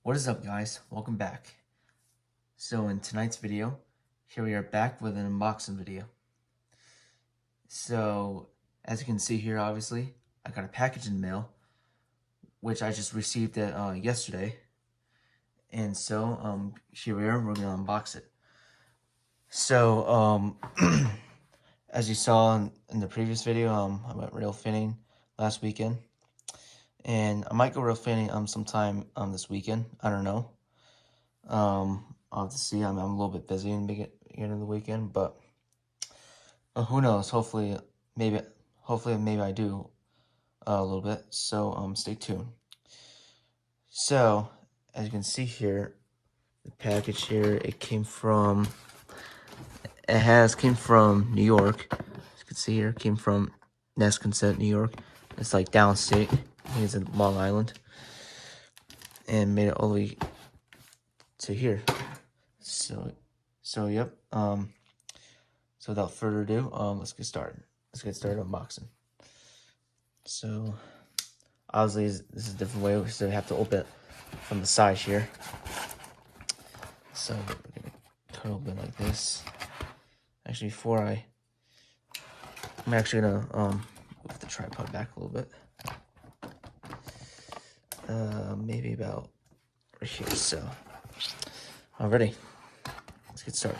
What is up, guys? Welcome back. So in tonight's video, here we are back with an unboxing video. So as you can see here, obviously I got a package in the mail, which I just received it yesterday, and so here we are. We're gonna unbox it. So as you saw in the previous video, I went rail finning last weekend, and I might go rail finning sometime this weekend. I don't know. I'll have to see. I'm a little bit busy in the beginning of the weekend, but who knows? Hopefully, maybe I do a little bit. So stay tuned. So as you can see here, the package here, came from New York. As you can see here, it came from NS OCS, New York. It's like downstate. I think it's in Long Island, and made it all the way to here. So yep. So without further ado, let's get started. Let's get started unboxing. So obviously this is a different way, so we have to open it from the side here. So we're gonna cut open like this. Actually, I'm actually gonna move the tripod back a little bit. Maybe about right here. So already, let's get started.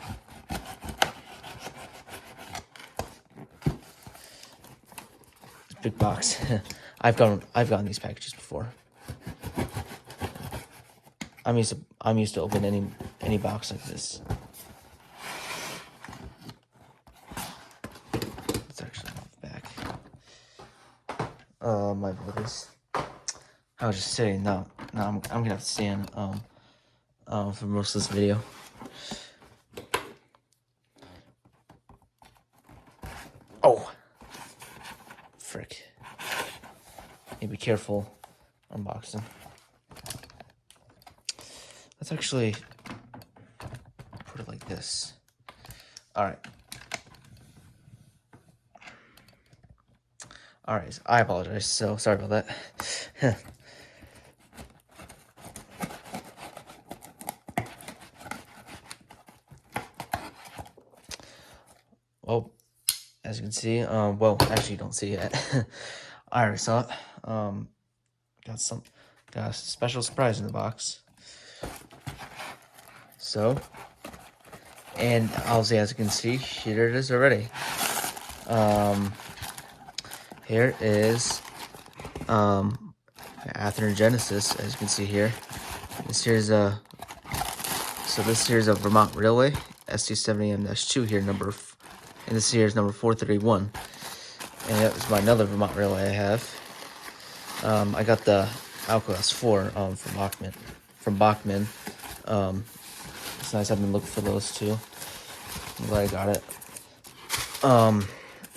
Big box. I've gotten these packages before. I'm used to open any box like this. Let's actually move back. My apologies. I was just sitting. No, I'm gonna have to stand for most of this video. Oh, frick. Need to be careful unboxing. Let's actually put it like this. Alright, I apologize. So sorry about that. Well, as you can see, well, actually you don't see it yet. I already saw it. Got a special surprise in the box. So, and obviously, as you can see, here it is already. Here is Athearn Genesis, as you can see here. This here's a Vermont Railway SD70M-2 here, and this here is number 431. And that was another Vermont Railway I have. I got the Alcoas 4 from Bachman. It's nice. I've been looking for those too. I'm glad I got it.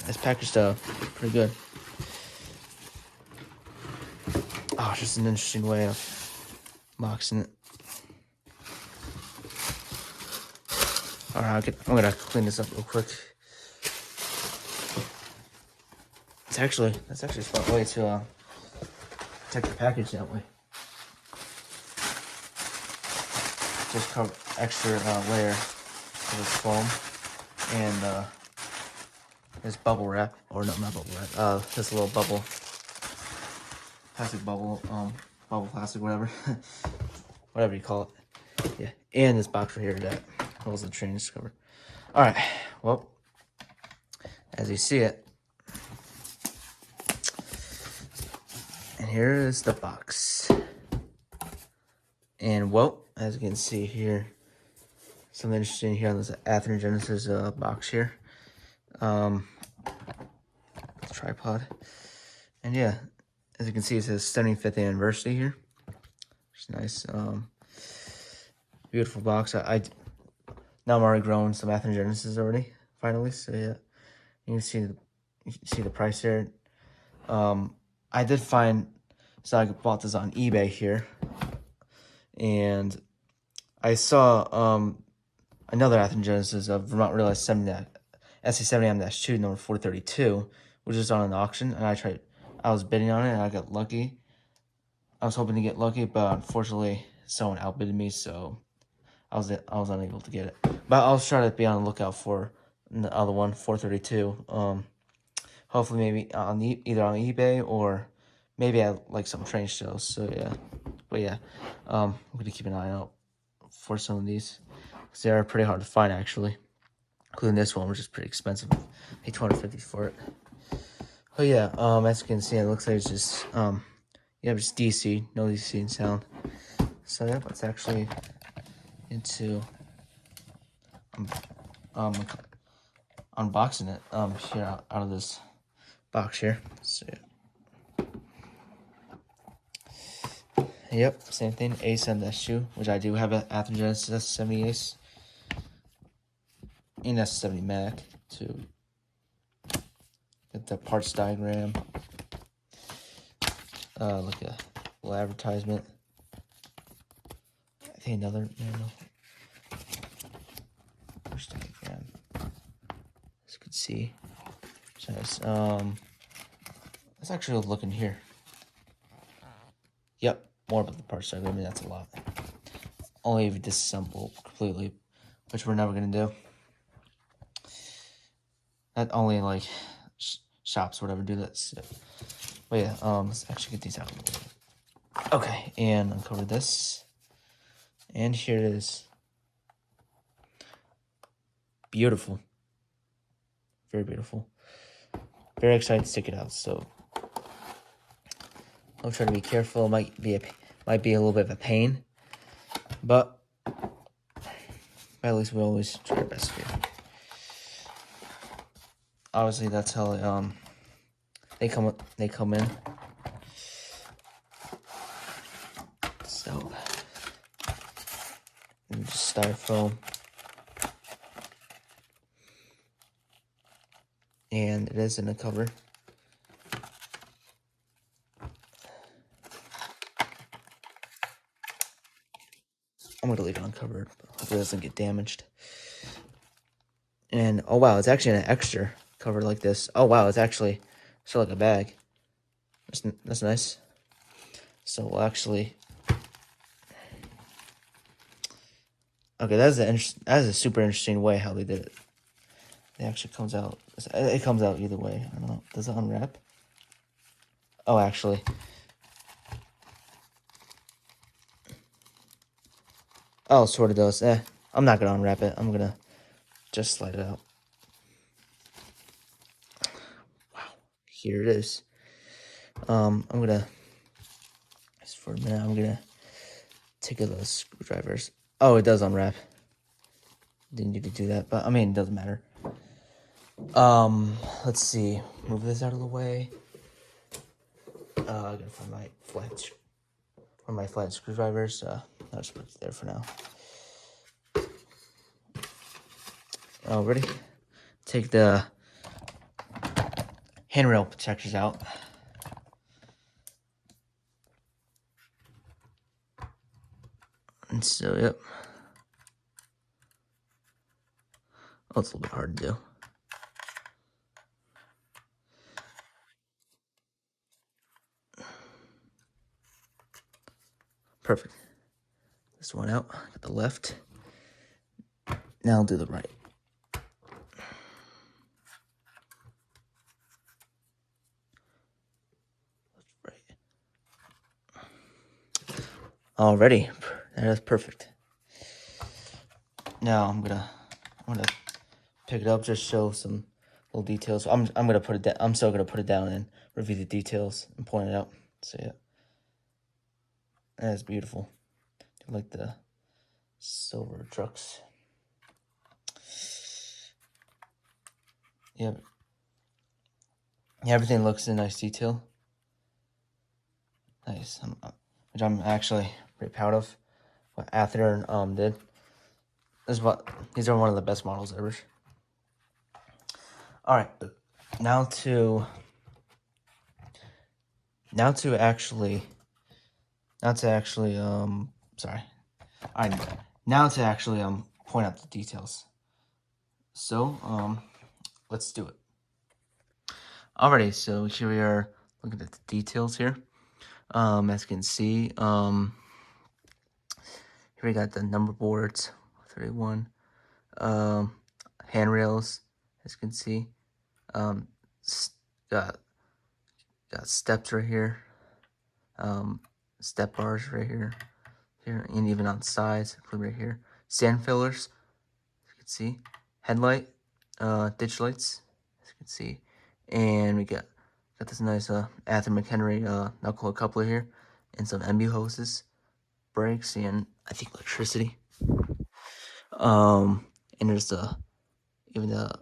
It's packaged pretty good. Oh, it's just an interesting way of boxing it. Alright, I'm gonna clean this up real quick. That's actually a smart way to protect the package that way. Just cover extra layer of this foam and this bubble wrap, or no, not bubble wrap. This little plastic bubble plastic, whatever, whatever you call it. Yeah, and this box right here that holds the train cover. All right, well, as you see it. And here is the box. And well, as you can see here, something interesting here on this Athearn Genesis box here. Tripod. And yeah, as you can see, it says 75th anniversary here. It's nice. Beautiful box. Now I'm already growing some Athearn Genesis already, finally. So yeah, you can see the price there. I did find, so I bought this on eBay here, and I saw another Athearn Genesis of Vermont Railway SD70M-2 number 432, which is on an auction, and I was bidding on it, and I got lucky. I was hoping to get lucky, but unfortunately, someone outbid me, so I was unable to get it. But I'll try to be on the lookout for the other one, 432. Hopefully maybe on either on eBay or maybe at like some train shows. So yeah, but yeah, I'm gonna keep an eye out for some of these because they are pretty hard to find actually, including this one, which is pretty expensive. I paid $250 for it. Oh yeah, as you can see, it looks like it's just just DC, no DC in sound. So yeah, let's actually into unboxing it here out of this box here. So yep, same thing, A7M-2, which I do have an Athearn SD70 NS70M-2. Get the parts diagram. Like a little advertisement. I think another manual. Parts diagram. As you can see. Nice. Let's actually look in here. Yep, more about the parts diagram. I mean, that's a lot. Only if you disassemble completely, which we're never gonna do. Not only like shops or whatever do that. So. But yeah, let's actually get these out. Okay, and uncover this. And here it is. Beautiful. Very beautiful. Very excited to stick it out. So I'll try to be careful. It might be a little bit of a pain, but at least we always try our best here. Obviously, that's how they come in. So just styrofoam, and it is in a cover. I'm gonna leave it uncovered, but hopefully it doesn't get damaged. And oh wow, it's actually an extra cover like this. Oh wow, it's actually still like a bag. That's nice. So we'll actually. Okay, that is a super interesting way how they did it. It actually comes out. It comes out either way. I don't know. Does it unwrap? Oh, actually. Oh, sort of does. I'm not gonna unwrap it. I'm gonna just slide it out. Wow. Here it is. I'm gonna. Just for a minute, I'm gonna take those screwdrivers. Oh, it does unwrap. Didn't need to do that, but I mean, it doesn't matter. Let's see. Move this out of the way. I gotta find my flat screwdrivers. I'll just put it there for now. Ready? Take the handrail protectors out. And so, yep. Oh, it's a little bit hard to do. Perfect. This one out. Got the left. Now I'll do the right. Already, that is perfect. Now I'm gonna pick it up, just show some little details. I'm gonna put it down. I'm still gonna put it down and review the details and point it out. So yeah, that is beautiful. I like the silver trucks. Yeah, everything looks in nice detail. Nice, which I'm actually pretty proud of. What Athearn did. These are one of the best models ever. All right, now to actually sorry. All right, now to actually point out the details. So let's do it. Alrighty, so here we are looking at the details here. As you can see, Here we got the number boards, 31. Handrails, as you can see. Got steps right here. Step bars right here, and even on the sides, including right here. Sand fillers, as you can see. Headlight, ditch lights, as you can see. And we got this nice Athearn McHenry knuckle coupler here, and some MU hoses, brakes, and I think electricity. And there's even the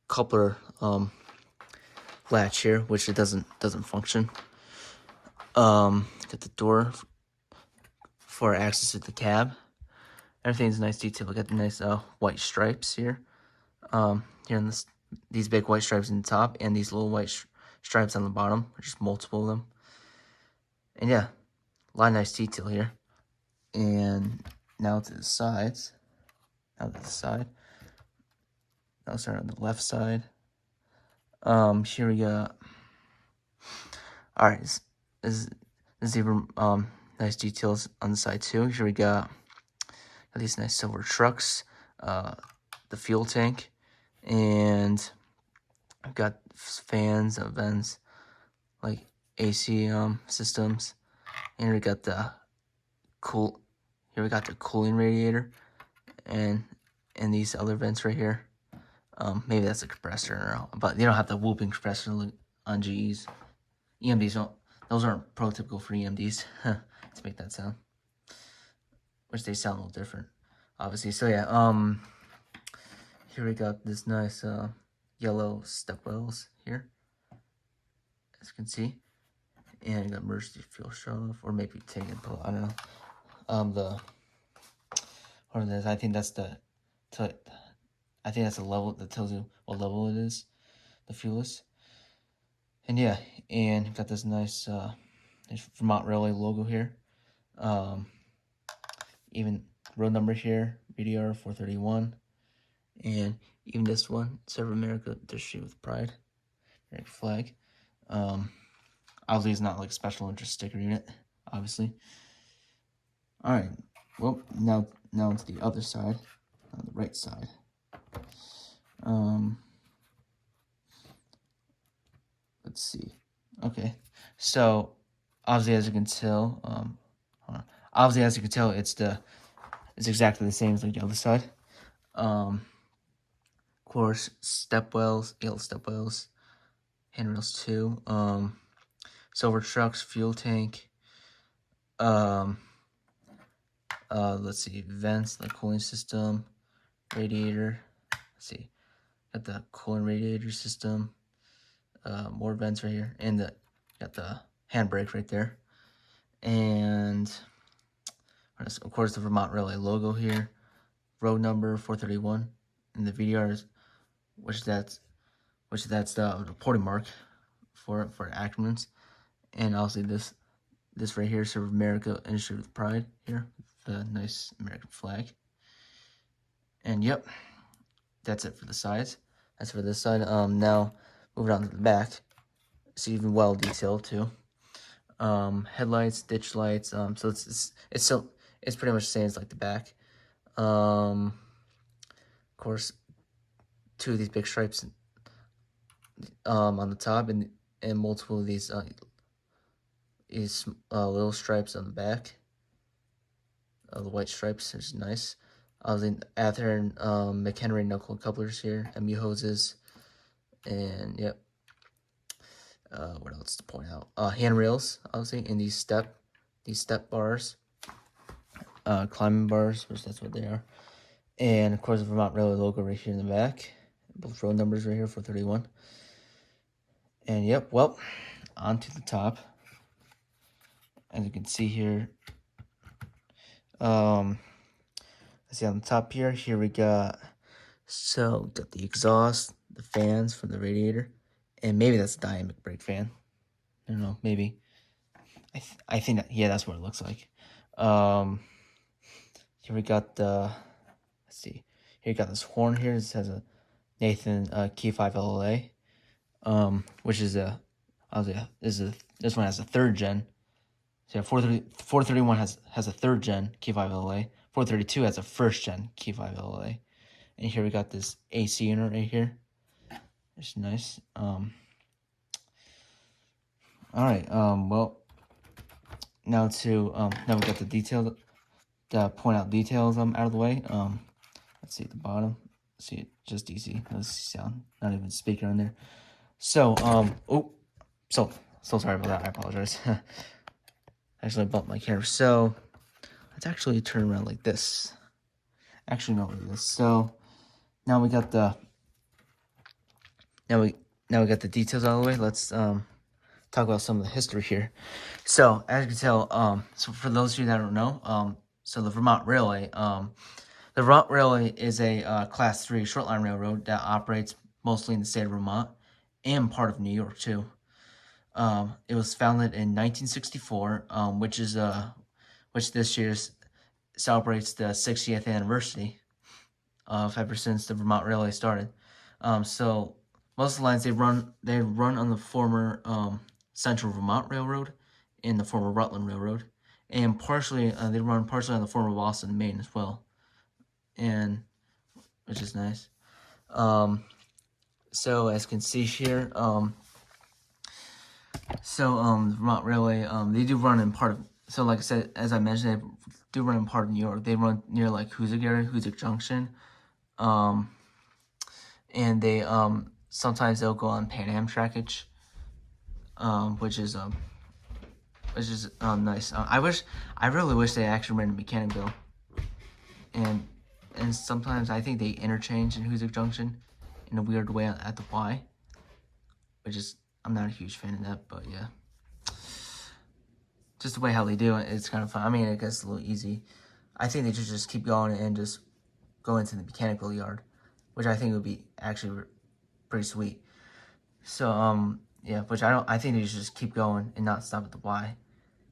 coupler latch here, which it doesn't function. Got the door for access to the cab. Everything's nice detail. We got the nice white stripes here. Here in these big white stripes in the top, and these little white stripes on the bottom. Just multiple of them. And yeah, a lot of nice detail here. And now to the sides. Now to the side. Now start on the left side. Here we got. All right, this is even nice details on the side too. Here we got these nice silver trucks, the fuel tank, and I've got fans, vents, like AC systems. And we got the cooling radiator, and these other vents right here. Maybe that's a compressor, I don't know, but they don't have the whooping compressor on GEs. EMDs don't; those aren't prototypical for EMDs to make that sound, which they sound a little different, obviously. So yeah, here we got this nice yellow step wells here, as you can see, and you got emergency fuel shut off, or maybe take and pull. I don't know. What it is? I think that's the level that tells you what level it is, the fuel is. And yeah, and you've got this nice Vermont Railway logo here. Even road number here, BDR 431. And even this one, Serve America, District with Pride. American flag. Obviously it's not like special interest sticker unit, obviously. Alright, well, now into the other side, on the right side. Let's see. Okay, so obviously as you can tell, it's exactly the same as like the other side. Of course, yellow step wells, handrails too. Silver trucks, fuel tank. Let's see, vents, like cooling system, radiator. Let's see, got the cooling radiator system. More vents right here, and got the handbrake right there, and of course the Vermont Railway logo here, road number 431, and the VDRs, which that's the reporting mark for acronyms, and obviously this right here, Serve America, Industry with Pride here, the nice American flag, and yep, that's it for the sides. That's for this side. Now moving on to the back. It's even well detailed too. Headlights, ditch lights. So it's pretty much the same as like the back. Of course, two of these big stripes on the top, and multiple of these little stripes on the back. The white stripes, which is nice. The Athearn McHenry knuckle couplers here, MU hoses, and yep. What else to point out? Handrails, obviously, and these step bars, climbing bars, which that's what they are, and of course the Vermont Railway logo right here in the back. Both road numbers right here, 431. And yep, well, onto the top. As you can see here, let's see on the top here. Here we got the exhaust, the fans from the radiator, and maybe that's a dynamic brake fan. I don't know, maybe. I think that, yeah, that's what it looks like. Here we got let's see. Here you got this horn here. This has a Nathan Key 5 LLA, which is this one has a 3rd gen So yeah, 431 has a 3rd gen K5LA. 432 has a 1st gen K5LA. And here we got this AC unit right here. It's nice. All right. Well, now we got the details. To point out details out of the way. Let's see at the bottom. Let's see it just DC. Let's see sound. Not even speaker in there. So so sorry about that. I apologize. Actually, I bumped my camera. So let's actually turn around like this. Actually, no, like this. So now we got the details out of the way. Let's talk about some of the history here. So as you can tell, so for those of you that don't know, so the Vermont Railway, is a Class 3 short line railroad that operates mostly in the state of Vermont and part of New York too. It was founded in 1964, which this year celebrates the 60th anniversary of ever since the Vermont Railway started. So most of the lines they run on the former Central Vermont Railroad and the former Rutland Railroad, and partially they run partially on the former Boston, Maine as well, and which is nice. So as you can see here, the Vermont Railway, they do run in part of, so like I said, as I mentioned, they do run in part of New York. They run near like Hoosick area, Hoosick Junction, and they sometimes they'll go on Pan Am trackage, which is nice. I really wish they actually ran in Mechanicsville, and sometimes I think they interchange in Hoosick Junction in a weird way at the Y, which is, I'm not a huge fan of that, but yeah. Just the way how they do it, it's kind of fun. I mean, it gets a little easy. I think they should just keep going and just go into the mechanical yard, which I think would be actually pretty sweet. So, yeah, I think they should just keep going and not stop at the Y.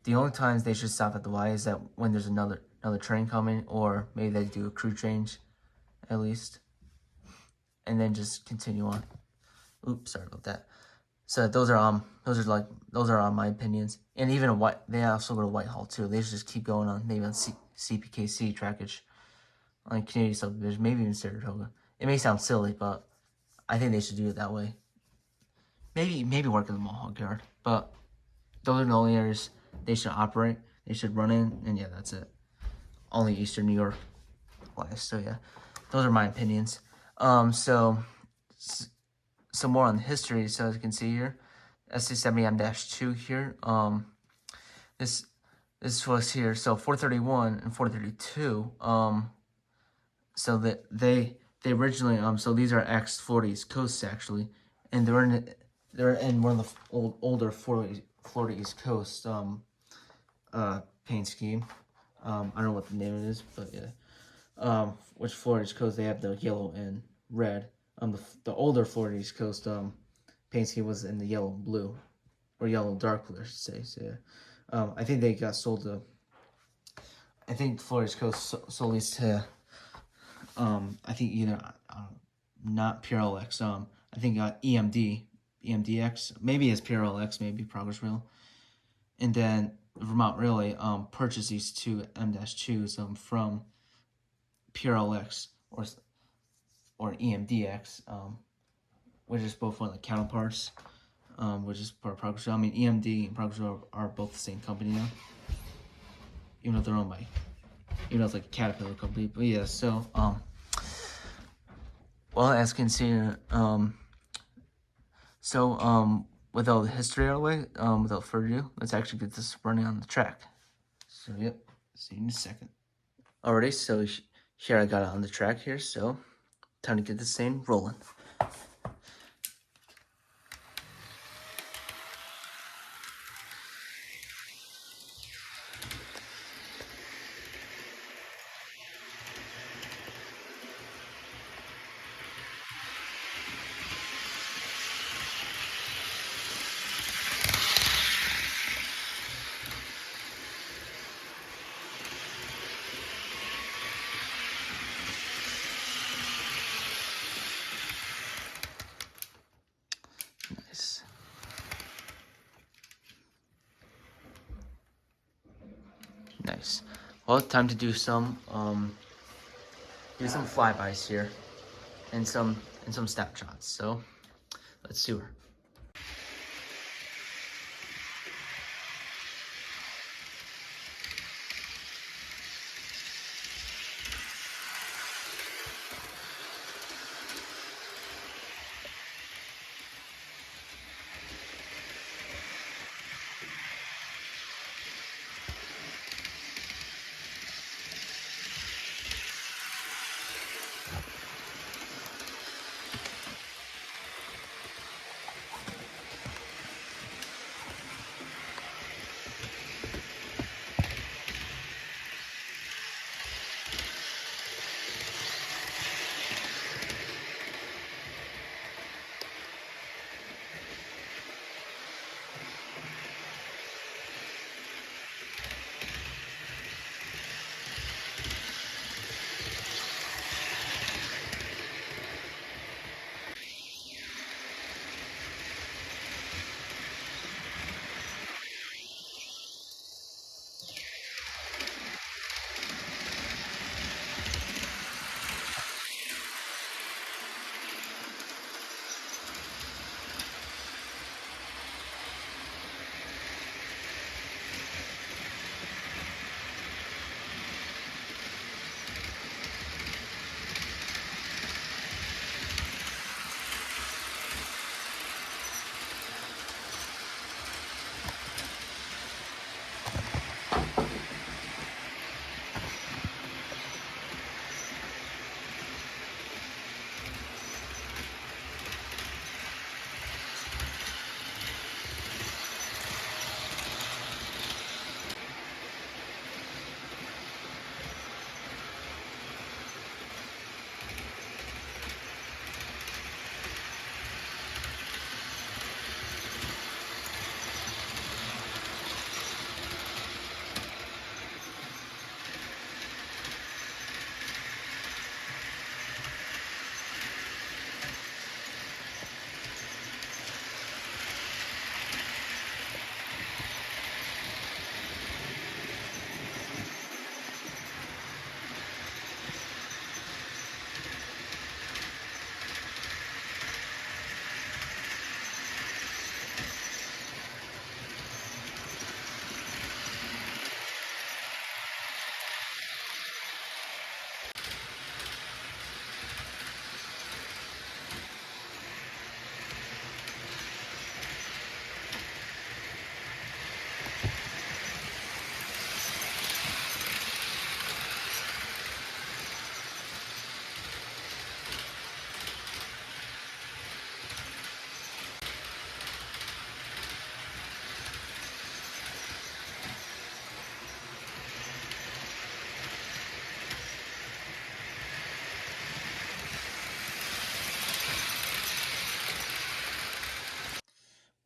The only times they should stop at the Y is that when there's another train coming, or maybe they do a crew change, at least, and then just continue on. Oops, sorry about that. So those are my opinions. And even they also go to Whitehall too. They should just keep going on, maybe on CPKC trackage, on Canadian subdivision, maybe even Saratoga. It may sound silly, but I think they should do it that way. Maybe work in the Mohawk yard, but those are the only areas they should operate. They should run in, and yeah, that's it. Only Eastern New York wise. So yeah, those are my opinions. So more on the history. So as you can see here, SD70M-2 here. This was here. So 431 and 432. So that they originally so these are ex-Florida East Coast actually, and they're in one of the older Florida East Coast paint scheme. I don't know what the name of it is, but yeah. Which Florida East Coast, they have the yellow and red. The older Florida East Coast paint scheme was in the yellow and blue, or yellow and dark blue, I should say. So yeah, I think they got sold to. I think Florida East Coast sold these to. I think either not PRLX. I think EMDX. Maybe it's PRLX. Maybe Progress Rail, and then Vermont Railway purchased these two M-2s from PRLX or EMDX, which is both one of the counterparts, which is part of Progress Rail. I mean, EMD and Progress Rail are both the same company now, even though they're owned by, even though it's like a Caterpillar company. But yeah, so well, as you can see, with all the history out of the way, without further ado, let's actually get this running on the track. So yep, see you in a second. Alrighty, so here I got it on the track here, so time to get this thing rolling. Nice. Well, time to do some flybys here and some snapshots. So let's do her.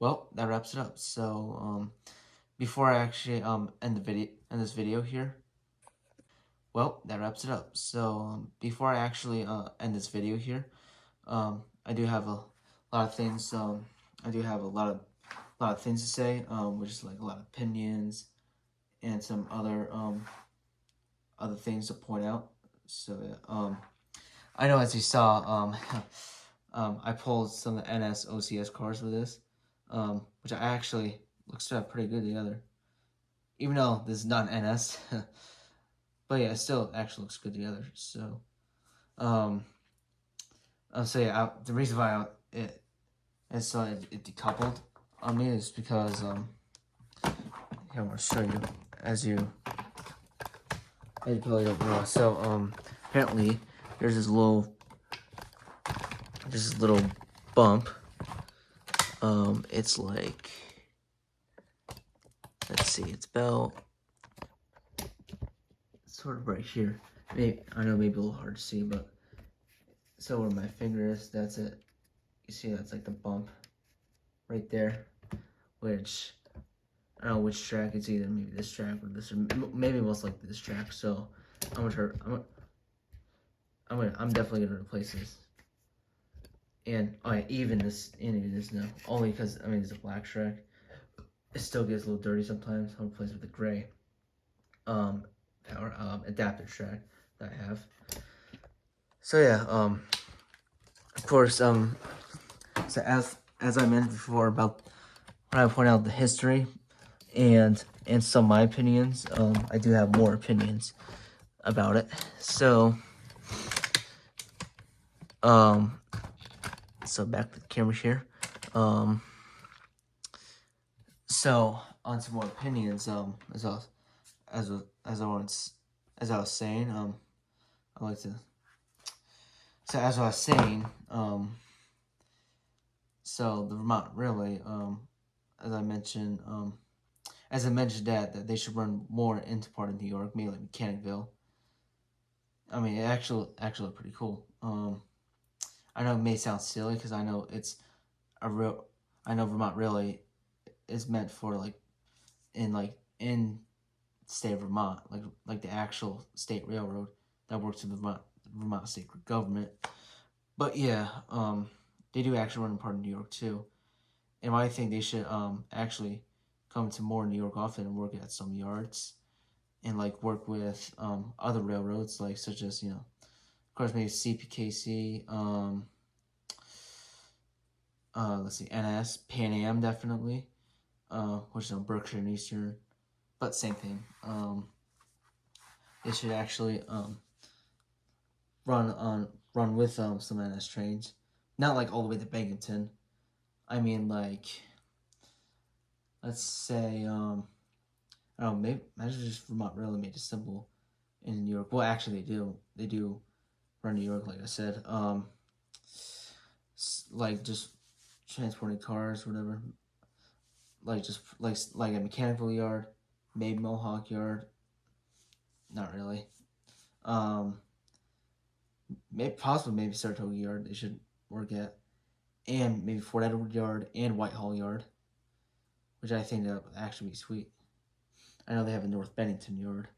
Well, that wraps it up. So before I actually end this video here. Well, that wraps it up. So before I actually end this video here, I do have a lot of things. I do have a lot of things to say, which is like a lot of opinions and some other things to point out. So I know, as you saw, I pulled some of the NS OCS cars for this, which I actually looks pretty good together. Even though this is not an NS, but yeah, it still actually looks good together. So, so yeah, the reason why it decoupled on me is because here, I want to show you as you probably don't know. So apparently there's this little bump. It's like, let's see, it's about sort of right here. Maybe, I know, maybe a little hard to see, but so where my finger is, that's it. You see, that's like the bump right there, which I don't know which track. It's either maybe this track or this, or maybe most likely this track. So I'm definitely gonna replace this. And even this now, only because it's a black track. It still gets a little dirty sometimes. I'll replace it with the gray. power adapter track that I have. So yeah, of course, so as I mentioned before about when I point out the history and some of my opinions, I do have more opinions about it. So so back to the camera here. So on some more opinions, as I was saying, I like to. So as I was saying, so the Vermont Railway, as I mentioned, that they should run more into part of New York, maybe like Mechanicville. I mean, it actually pretty cool. I know it may sound silly because I know it's a real. I know Vermont Railway is meant for in state of Vermont, like the actual state railroad that works in the Vermont state government. But yeah, they do actually run in part of New York too, and I think they should actually come to more New York often and work at some yards, and like work with other railroads like such as of course maybe CPKC, let's see, NS, Pan Am definitely, which is Berkshire and Eastern, but same thing. They should actually run with some NS trains, not like all the way to Binghamton. I mean like, let's say I don't know, maybe imagine just Vermont Railway made it simple in New York. Well, actually they do run New York, like I said. Like just transporting cars, whatever. Like just like a mechanical yard, maybe Mohawk yard. Not really. Maybe Saratoga yard they should work at, and maybe Fort Edward yard and Whitehall yard, which I think that would actually be sweet. I know they have a North Bennington yard,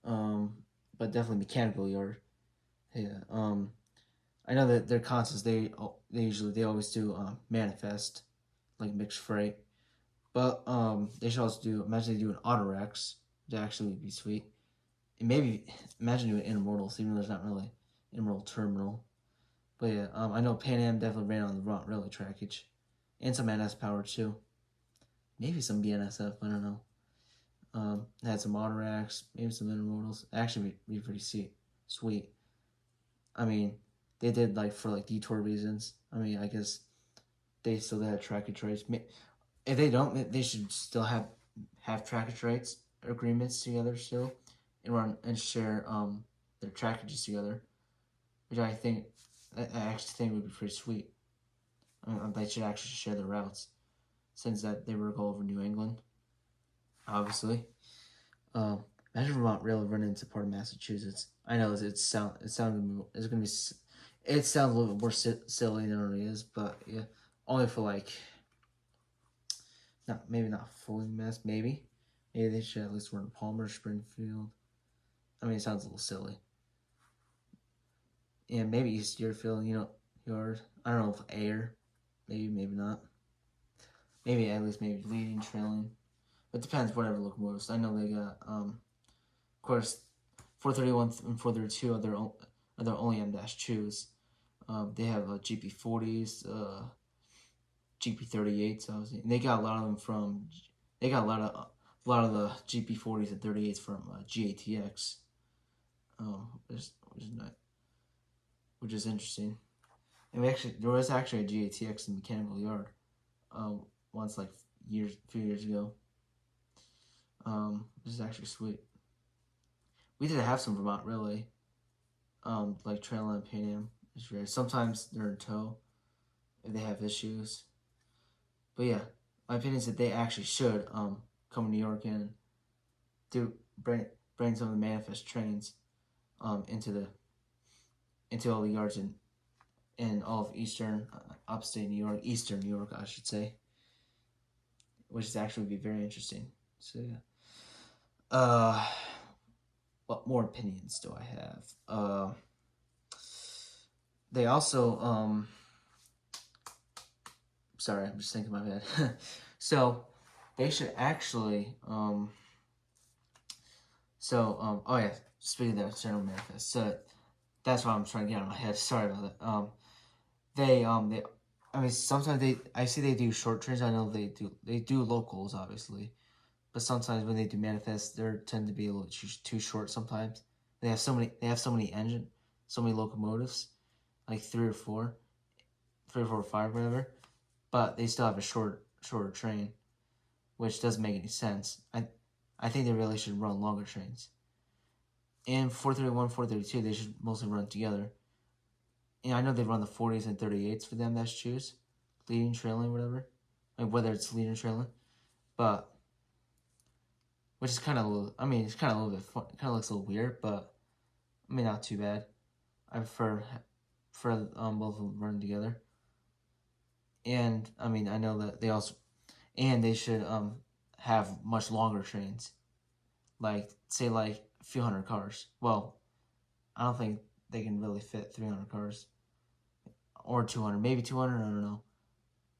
but definitely mechanical yard. Yeah. I know that their concerts they always do manifest like mixed freight, but they should also do imagine they do an Autorex. That actually would be sweet. And maybe imagine doing intermodals, even though there's not really intermodal terminal. But yeah, I know Pan Am definitely ran on the Vermont Railway trackage, and some NS power too. Maybe some BNSF. I don't know. Had some Autorex, maybe some intermodals. Actually, be pretty sweet. I mean, they did like for like detour reasons. I mean, I guess they still had trackage rights. If they don't, they should still have trackage rights agreements together still, and run and share their trackages together, which I actually think would be pretty sweet. I mean, they should actually share their routes, since that they work all over New England, obviously. Imagine Vermont Railroad running into part of Massachusetts. I know it sounds it sounds a little bit more silly than it really is, but yeah, only for like maybe not fully Mass, maybe they should at least run Palmer, Springfield. I mean, it sounds a little silly. Yeah, maybe East Deerfield, yard. I don't know if air, maybe not. Maybe at least leading, trailing. It depends whatever locomotives. I know they got of course 431 and 432 are their only M-2s. They have GP40s, GP38s. Obviously, and they got a lot of them from. They got a lot of the GP40s and 38s from GATX. Which is interesting. And there was actually a GATX in Mechanical Yard, once like a few years ago. Which is actually sweet. We did have some Vermont Railway, like Trail and Pan Am. It's rare. Sometimes they're in tow if they have issues. But yeah, my opinion is that they actually should come to New York and bring some of the manifest trains into all the yards in all of Eastern upstate New York, Eastern New York, I should say, which is actually be very interesting. So yeah. What more opinions do I have? They also sorry, I'm just thinking my bad. So they should actually So, oh yeah, speaking of that general manifest, so that's what I'm trying to get out of my head. Sorry about that. They, I mean, sometimes I see they do short trains. I know they do locals, obviously, but sometimes when they do manifests, they tend to be a little too short. Sometimes they have so many so many locomotives, like three or four or five, whatever. But they still have a shorter train, which doesn't make any sense. I think they really should run longer trains. And 431, 432, they should mostly run together. And I know they run the 40s and 38s for them. That's choose, leading, trailing, whatever. Like whether it's leading, trailing, but which is kind of a little. I mean, it's kind of a little bit fun. It kind of looks a little weird, but I mean, not too bad. I prefer both of them running together. And I mean, I know that they should have much longer trains, like say like a few hundred cars. Well, I don't think they can really fit 300 cars or 200, maybe 200. I don't know.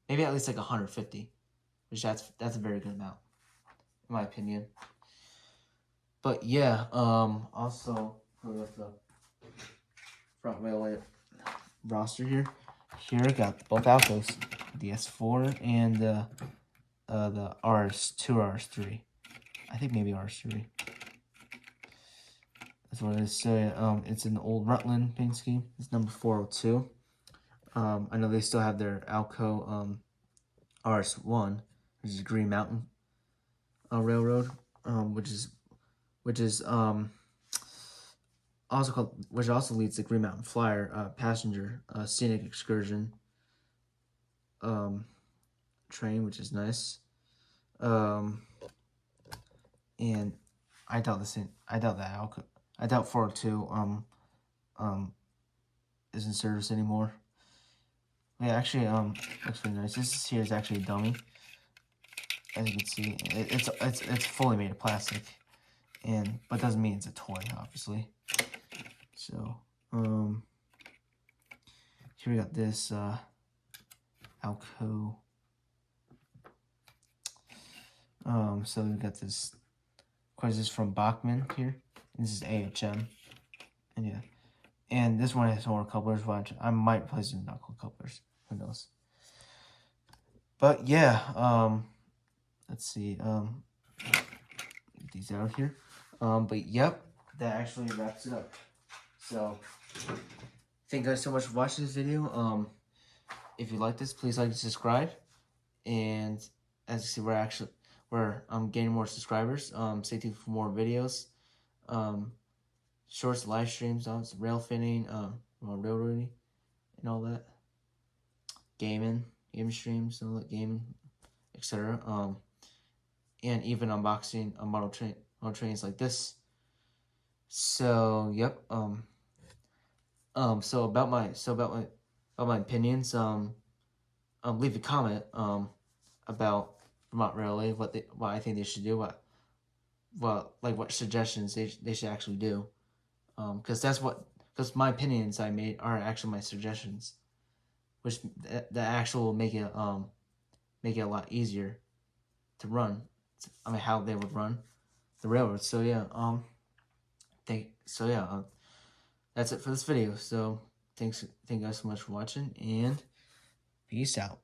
Maybe at least like 150, which that's a very good amount, in my opinion. But yeah, also with the front railway roster here, I got both Alcos, the S4 and the RS2 or RS3. I think maybe RS3. That's what it is. So it's an old Rutland paint scheme. It's number 402. I know they still have their Alco RS1, which is Green Mountain Railroad, which is also called, which also leads the Green Mountain Flyer passenger scenic excursion train, which is nice. And I doubt I doubt 402 is in service anymore. Yeah, actually looks really nice. This here is actually a dummy. As you can see, it's fully made of plastic, but doesn't mean it's a toy, obviously. So here we got this Alco. So we got this. Of course, this is from Bachmann here. This is AHM, and yeah, and this one has more couplers. Watch, I might replace it with knuckle couplers. Who knows? But yeah, let's see. Get these out here. But yep, that actually wraps it up. So thank you guys so much for watching this video. If you like this, please like and subscribe. And as you see, we're gaining more subscribers. Stay tuned for more videos. Shorts, live streams, rail finning, railroading, and all that. Gaming streams, and all that gaming, etc. And even unboxing a model trains like this. So yep. So about my opinions. Leave a comment. About Vermont Railway, what I think they should do, what suggestions they should actually do. Because my opinions I made are actually my suggestions, which that actually will make it a lot easier to run. I mean, how they would run the railroad. So yeah, that's it for this video. So thank you guys so much for watching, and peace out.